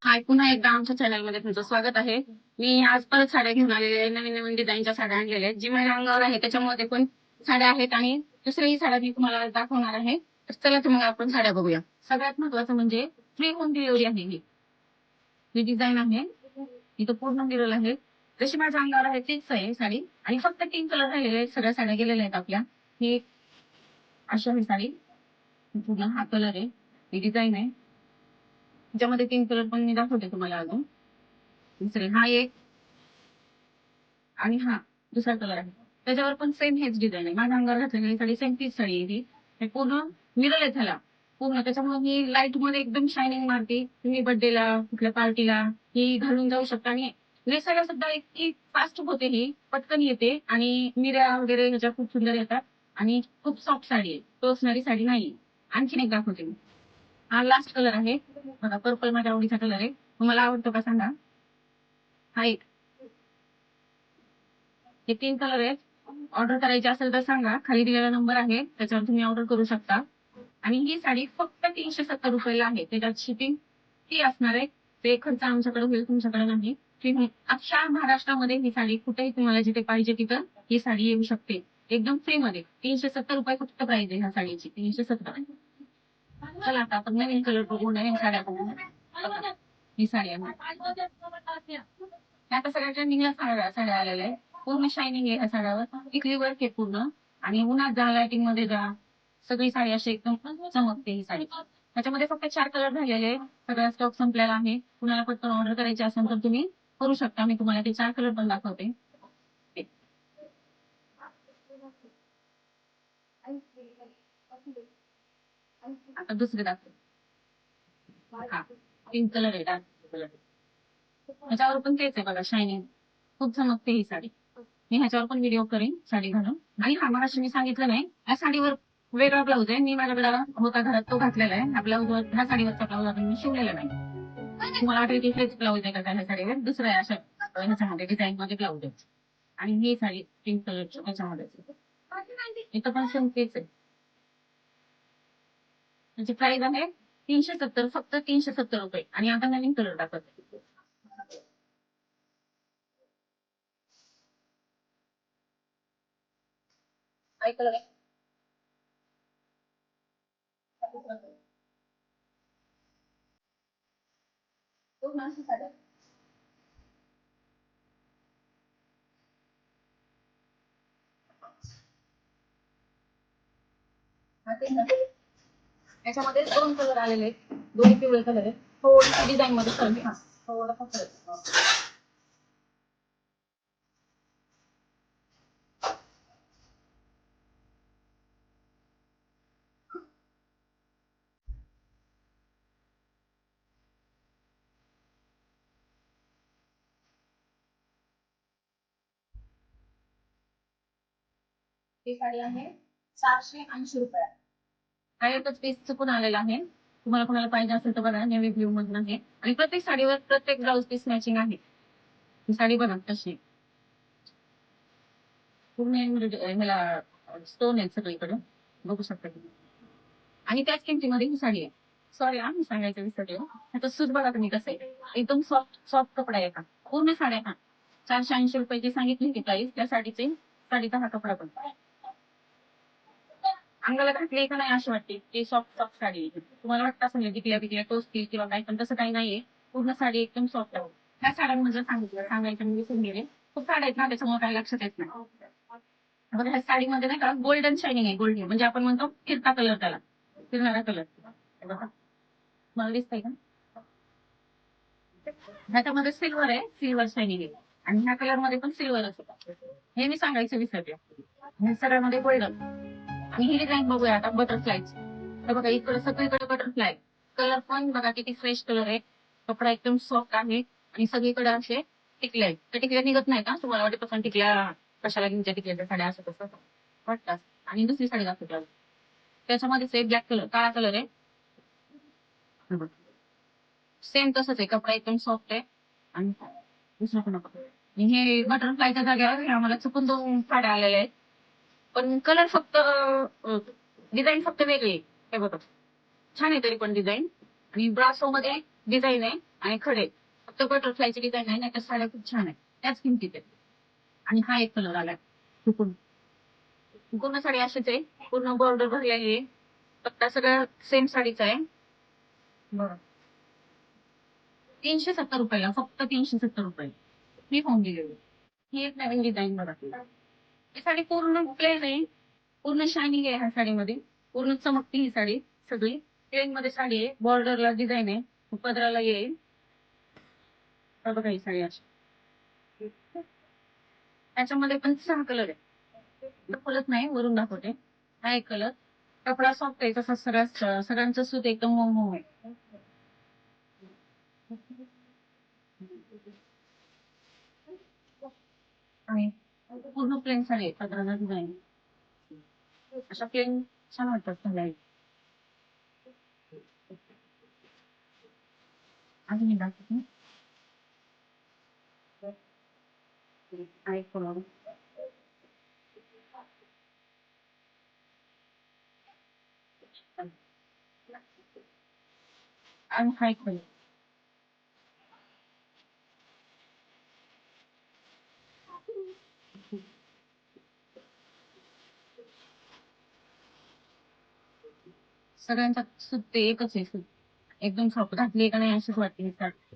हाय, पुन्हा एकदा आमच्या चॅनलमध्ये तुमचं स्वागत आहे. मी आज परत साड्या घेऊन आलेले आहे. नवीन नवीन डिझाईनच्या साड्या आणलेल्या आहेत. जी माझ्या अंगावर आहे त्याच्यामध्ये पण साड्या आहेत आणि दुसऱ्याही साड्या मी तुम्हाला दाखवणार आहे. तर चला तर मग आपण साड्या बघूया. सगळ्यात महत्वाचं म्हणजे फ्री होम डिलिव्हरी आहे ही. ही डिझाईन आहे. इथं पूर्ण दिलेलं आहे. जशी माझ्या अंगावर आहे तीच आहे साडी आणि फक्त 3 कलर राहिलेले आहेत. सगळ्या साड्या गेलेल्या आहेत आपल्या. ही अशी आहे साडी. पूर्ण हा कलर आहे. ही डिझाईन आहे. त्याच्यामध्ये 3 कलर पण मी दाखवते तुम्हाला अजून. दुसरे हा एक आणि हा दुसरा कलर आहे. त्याच्यावर पण सेम हेच डिझाईन आहे. माझ्या अंगावर घातलेली ही साडी सेम तीच साडी आहे ही. हे पूर्ण मिरर आहे त्याला. पूर्ण त्याच्यामुळे ही लाईट मध्ये एकदम शायनिंग मारते. तुम्ही बर्थडेला, कुठल्या पार्टीला ही घालून जाऊ शकता आणि नेसायला सुद्धा इतकी फास्ट होते ही, पटकन येते आणि मिऱ्या वगैरे ह्याच्या खूप सुंदर येतात आणि खूप सॉफ्ट साडी आहे. टोचणारी साडी नाही. आणखीन एक दाखवते मी. हा लास्ट कलर आहे. बघा पर्पल माझ्या आवडीचा कलर आहे. तुम्हाला आवडतो का सांगा? हा एक. हे 3 कलर आहेत. ऑर्डर करायची असेल तर सांगा. खाली दिलेला नंबर आहे. त्याच्यावर तुम्ही ऑर्डर करू शकता. आणि ही साडी फक्त ₹370 आहे. त्याच्यात शिपिंग फ्री असणार आहे. ते खर्च आमच्याकडे होईल, तुमच्याकडे नाही. फ्री अख्ख्या महाराष्ट्रामध्ये ही साडी कुठेही तुम्हाला जिथे पाहिजे तिथं ही साडी येऊ शकते. एकदम फ्री मध्ये. ₹370 फक्त प्राइस आहे ह्या साडीची. 370. चला आता आपण नवीन कलर बघू, नवीन साड्या बघू. बघा, ही साडी आहे. ह्या आता सगळ्या ट्रेंडिंगला साड्या साड्या आलेल्या आहेत. पूर्ण शायनिंग आहे ह्या साड्यावर. इथली वर्क आहे पूर्ण. आणि उन्हात जा, लाइटिंग मध्ये जा. सगळी साडी अशी एकदम चमकते ही साडी. त्याच्यामध्ये फक्त 4 कलर राहिलेले आहेत. सगळा स्टॉक संपलेला आहे. कुणाला पटकन ऑर्डर करायची असेल तर तुम्ही करू शकता. मी तुम्हाला ते 4 कलर पण दाखवते. आता दुसरे दाखवते. हा, पिंक कलर आहे, डार्क कलर. ह्याच्यावर पण तेच आहे बघा, शायनिंग. खूप चमकते ही साडी. मी ह्याच्यावर पण व्हिडिओ करेन साडी घालून. आणि हा मगाशी मी सांगितलं नाही, या साडीवर वेगळा ब्लाऊज आहे. मी माझ्याकडे होता घरात तो घातलेला आहे. हा ब्लाऊजवर, ह्या साडीवरचा ब्लाऊज अजून मी शिवलेला नाही. तुम्हाला वाटेल की हेच ब्लाऊज आहे का ह्या साडीवर? दुसऱ्या आहे अशा ह्याच्यामध्ये डिझाईन मध्ये ब्लाऊज आहे. आणि ही साडी पिंक कलरची त्याच्यामध्ये. इथं पण सेम तेच आहे. त्याची प्राइस आहे 370, फक्त ₹370. आणि आता नवीन कलर दाखवते. काय कलर आहे? तो नाशिक साडी. हा ते ना. याच्यामध्ये 2 कलर आलेले आहेत. दोन्ही पिवळे कलर आहेत. थोडीशी डिझाईन मध्ये फरक आहे. हा, थोडासा फरक आहे. ही साडी आहे ₹480. हा एकच पीस चुकून आलेला आहे. तुम्हाला कोणाला पाहिजे असेल तर बघा, नेव्ही ब्ल्यू मधून आहे. आणि प्रत्येक साडीवर प्रत्येक ब्लाऊज पीस मॅचिंग आहे. ही साडी बघा कशी आहे. पूर्ण ह्याला स्टोन आहेत सगळीकडे. बघू शकता तुम्ही. आणि त्याच किमतीमध्ये ही साडी आहे. सॉरी हा, मी सांगायचं विसरले. आता सूत बघा तुम्ही कसं आहे. एकदम सॉफ्ट सॉफ्ट कपडा आहे का. पूर्ण साड्या हा. ₹480 ची सांगितली ती प्राइस त्या साडीची. साडीचा हा कपडा पण. अंगाला घातली का नाही अशी वाटते. ती सॉफ्ट सॉफ्ट साडी आहे. तुम्हाला वाटतं असं नाही टिकल्या बिकल्या टोचतील किंवा काय, पण तसं काही नाहीये. पूर्ण साडी एकदम सॉफ्ट आहे. ह्या साड्यांमध्ये सांगितलं सांगायचं मी विसरून गेले. खूप साड्या आहेत ना त्याच्यामुळे काही लक्षात येत नाही. बघा ह्या साडीमध्ये नाही का गोल्डन शायनिंग आहे. गोल्डन म्हणजे आपण म्हणतो फिरता कलर त्याला. फिरणारा कलर. बघा. मला दिसतंय का? ह्याच्यामध्ये सिल्वर आहे. सिल्वर शायनिंग आहे. आणि ह्या कलर मध्ये पण सिल्वर असतं. हे मी सांगायचं विसरले. हे सगळ्यामध्ये गोल्डन. आणि ही डिझाईन बघूया आता बटरफ्लायची. तर बघा इकडे सगळीकडे बटरफ्लाय. कलर पण बघा किती फ्रेश कलर आहे. कपडा एकदम सॉफ्ट आहे आणि सगळीकडे असे टिकल्या आहेत. त्या टिकल्या निघत नाही का? तुम्हाला वाटत असेल टिकल्या कशाला घ्यायच्या टिकल्याच्या साड्या असं तसं वाटतात. आणि दुसरी साडी दाखवते. त्याच्यामध्येच एक ब्लॅक कलर, काळा कलर आहे. सेम तसंच आहे. कपडा एकदम सॉफ्ट आहे. आणि दुसरं पण बघा. आणि हे बटरफ्लायच्या जागेवर हे आम्हाला चुकून 2 साड्या आलेल्या आहेत. पण कलर फक्त डिझाईन फक्त वेगळी आहे. हे बघा. छान आहे तरी पण डिझाईन. आणि ब्रासो मध्ये डिझाईन आहे. आणि खडे फक्त बटरफ्लायची डिझाईन आहे, नाही तर साड्या खूप छान आहे त्याच किमतीत आहे. आणि हा एक कलर आलाय पूर्ण पूर्ण साडी अशीच आहे, पूर्ण बॉर्डर भरलेली आहे, फक्त सगळं सेम साडीच आहे. बरं 370 रुपयाला, फक्त 370 रुपये मी होऊन दिलेली. ही एक नवीन डिझाईन बघा. ही साडी पूर्ण प्लेन आहे, पूर्ण शायनिंग आहे ह्या साडीमध्ये, पूर्ण चमकती ही साडी सगळी. प्लेन मध्ये साडी आहे, बॉर्डरला डिझाईन आहे, पदराला येईल. हा बघा ही साडी अशी, त्याच्यामध्ये पण 6 कलर आहे. फुलत नाही, वरून दाखवते. हा एक कलर, कपडा सॉफ्ट आहे, तसा सगळ्यांचं सूत एकदम मऊ मऊ आहे. आणि पूर्ण प्लेन साडी आहे, पदराला डिझाईन अशा प्लेन छान वाटतात घालायला. अजून एक दाखवते. हा एक कलर आणि हा एक कलर. सगळ्यांचा सूत ते एकच आहे, सूत एकदम सॉफ्ट, घातली का नाही अशीच वाटते ही साडी.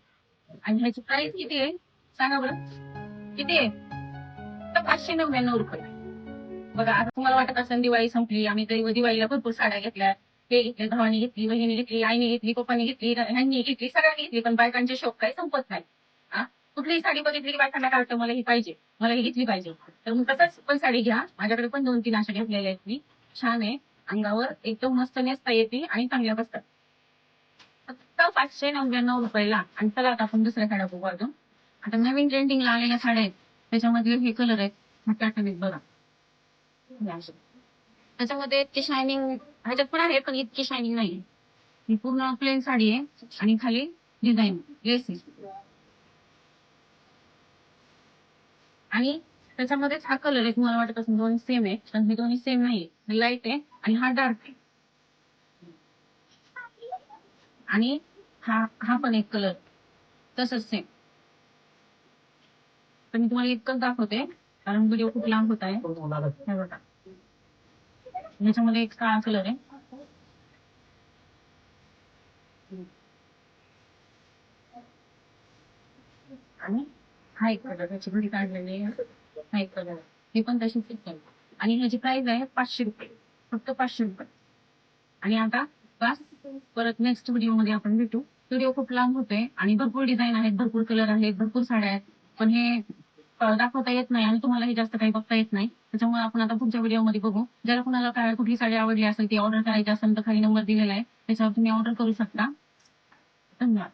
आणि ह्याची प्राइस किती आहे सांगा बरं, किती आहे? तर 599 रुपये. बघा आता तुम्हाला वाटत असेल दिवाळी संपली, आम्ही तरी दिवाळीला भरपूर साड्या घेतल्या, हे घेतले, भावानी घेतली, बहिणीने घेतली, आईने घेतली, पप्पानी घेतली, ह्यांनी घेतली, सगळ्यांनी घेतली, पण बायकांचे शौक काही संपत नाही. हा, कुठलीही साडी बघितली की बायकांना काढतं मला ही पाहिजे, मला ही घेतली पाहिजे. तर मग तसंच पण साडी घ्या, माझ्याकडे पण 2-3 अशा घेतलेल्या आहेत मी. छान आहे, अंगावर एकदम मस्त नेसता येते आणि चांगल्या बसतात. फक्त 599 रुपयाला. आणि चला आता आपण दुसऱ्या साड्या बघू अजून. आता नवीन ट्रेंडिंगला आलेल्या साड्या आहेत, त्याच्यामध्ये हे कलर आहेत, हा पॅटर्न आहेत बघा. हे असे. त्याच्यामध्ये इतकी शायनिंग ह्याच्यात पण आहे, पण इतकी शायनिंग नाही. ही पूर्ण प्लेन साडी आहे आणि खाली डिझाईन लेस. आणि त्याच्यामध्येच हा कलर आहे, तुम्हाला वाटत असेल दोन्ही सेम आहे, पण हे दोन्ही सेम नाही, लाईट आहे आणि हा डार्क आहे. आणि हा हा पण एक कलर तसंच सेम. तर मी तुम्हाला इतकंच दाखवते, कारण व्हिडिओ खूप लांब होत आहे. हे बघा, ह्याच्यामध्ये एक काळा कलर आहे आणि हा एक कलर त्याची घडी काढलेली आहे, हा एक कलर आहे, हे पण तशीच आहे. आणि ह्याची प्राइस आहे 500 रुपये, फक्त 500 रुपये. आणि आता बस, परत नेक्स्ट व्हिडिओ मध्ये आपण भेटू. व्हिडिओ खूप लांब होते आणि भरपूर डिझाईन आहेत, भरपूर कलर आहेत, भरपूर साड्या आहेत, पण हे दाखवता येत नाही आणि तुम्हाला हे जास्त काही बघता येत नाही. त्याच्यामुळे आपण आता पुढच्या व्हिडिओमध्ये बघू. ज्याला कुणाला काय कुठली साडी आवडली असेल ती ऑर्डर करायची असेल तर खाली नंबर दिलेला आहे, त्याच्यावर तुम्ही ऑर्डर करू शकता. धन्यवाद.